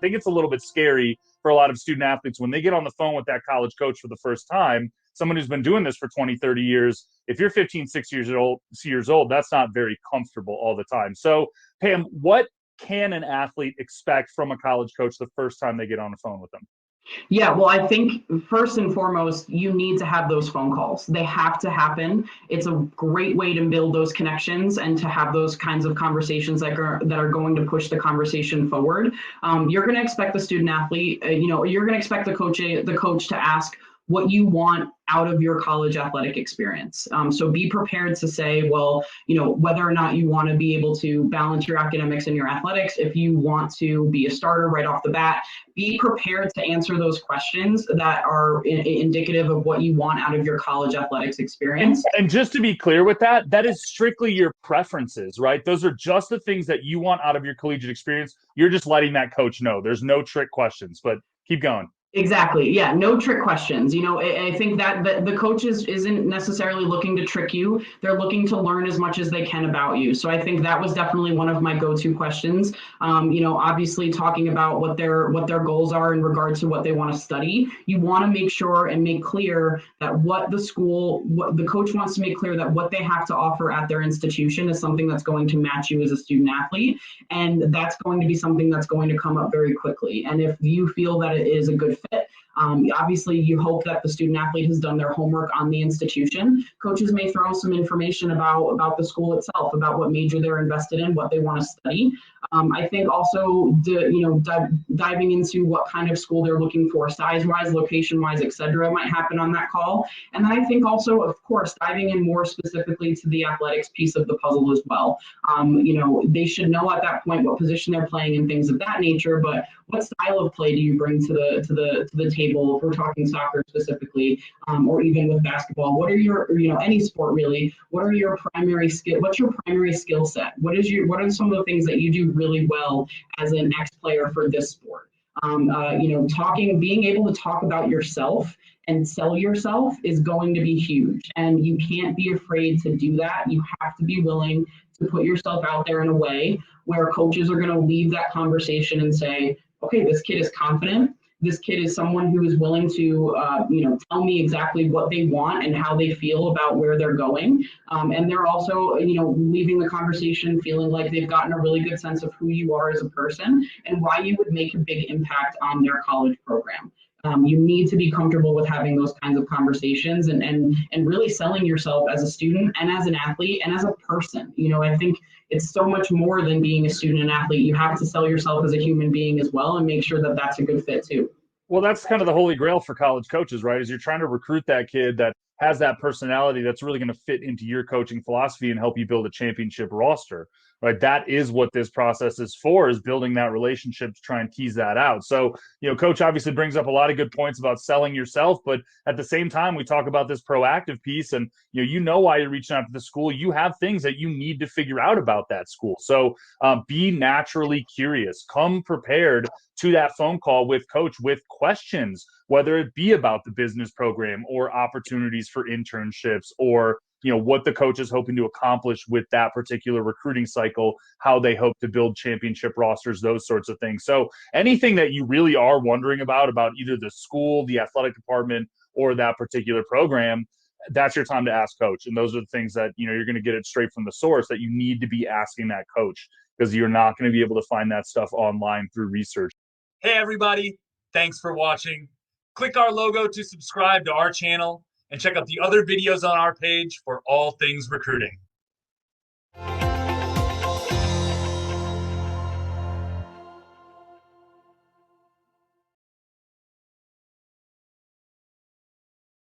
think it's a little bit scary for a lot of student athletes when they get on the phone with that college coach for the first time, someone who's been doing this for 20, 30 years. If you're 15, 16 years old, that's not very comfortable all the time. So, Pam, what can an athlete expect from a college coach the first time they get on the phone with them? Yeah, well, I think first and foremost, you need to have those phone calls. They have to happen. It's a great way to build those connections and to have those kinds of conversations that are going to push the conversation forward. You're going to expect the student athlete, you're going to expect the coach to ask what you want out of your college athletic experience. So be prepared to say, well, whether or not you want to be able to balance your academics and your athletics, if you want to be a starter right off the bat, be prepared to answer those questions that are indicative of what you want out of your college athletics experience. And just to be clear with that, that is strictly your preferences, right? Those are just the things that you want out of your collegiate experience. You're just letting that coach know. There's no trick questions, but keep going. Exactly. Yeah. No trick questions. I think that the coach isn't necessarily looking to trick you. They're looking to learn as much as they can about you. So I think that was definitely one of my go-to questions. Obviously talking about what their goals are in regards to what they want to study. You want to make sure and make clear that what the coach wants to make clear that what they have to offer at their institution is something that's going to match you as a student athlete. And that's going to be something that's going to come up very quickly. And if you feel that it is a good fit, obviously you hope that the student athlete has done their homework on the institution. Coaches may throw some information about the school itself, about what major they're invested in, what they want to study. I think also diving into what kind of school they're looking for, size-wise, location-wise, et cetera, might happen on that call. And then I think also, of course, diving in more specifically to the athletics piece of the puzzle as well. They should know at that point what position they're playing and things of that nature, but what style of play do you bring to the table if we're talking soccer specifically, or even with basketball? What are your, any sport really, what's your primary skill set? What are some of the things that you do really well as an ex-player for this sport? Being able to talk about yourself and sell yourself is going to be huge. And you can't be afraid to do that. You have to be willing to put yourself out there in a way where coaches are going to leave that conversation and say, okay, this kid is confident. This kid is someone who is willing to, tell me exactly what they want and how they feel about where they're going. And they're also, leaving the conversation feeling like they've gotten a really good sense of who you are as a person and why you would make a big impact on their college program. You need to be comfortable with having those kinds of conversations and really selling yourself as a student and as an athlete and as a person. I think it's so much more than being a student and athlete. You have to sell yourself as a human being as well and make sure that that's a good fit too. Well, that's kind of the holy grail for college coaches, right? Is you're trying to recruit that kid that has that personality that's really going to fit into your coaching philosophy and help you build a championship roster, right? That is what this process is for, is building that relationship to try and tease that out. So, coach obviously brings up a lot of good points about selling yourself, but at the same time, we talk about this proactive piece and, why you're reaching out to the school. You have things that you need to figure out about that school. So be naturally curious, come prepared to that phone call with coach with questions, whether it be about the business program or opportunities for internships or what the coach is hoping to accomplish with that particular recruiting cycle, how they hope to build championship rosters, those sorts of things. So anything that you really are wondering about either the school, the athletic department, or that particular program, that's your time to ask coach. And those are the things that, you're going to get it straight from the source that you need to be asking that coach, because you're not going to be able to find that stuff online through research. Hey, everybody. Thanks for watching. Click our logo to subscribe to our channel and check out the other videos on our page for all things recruiting.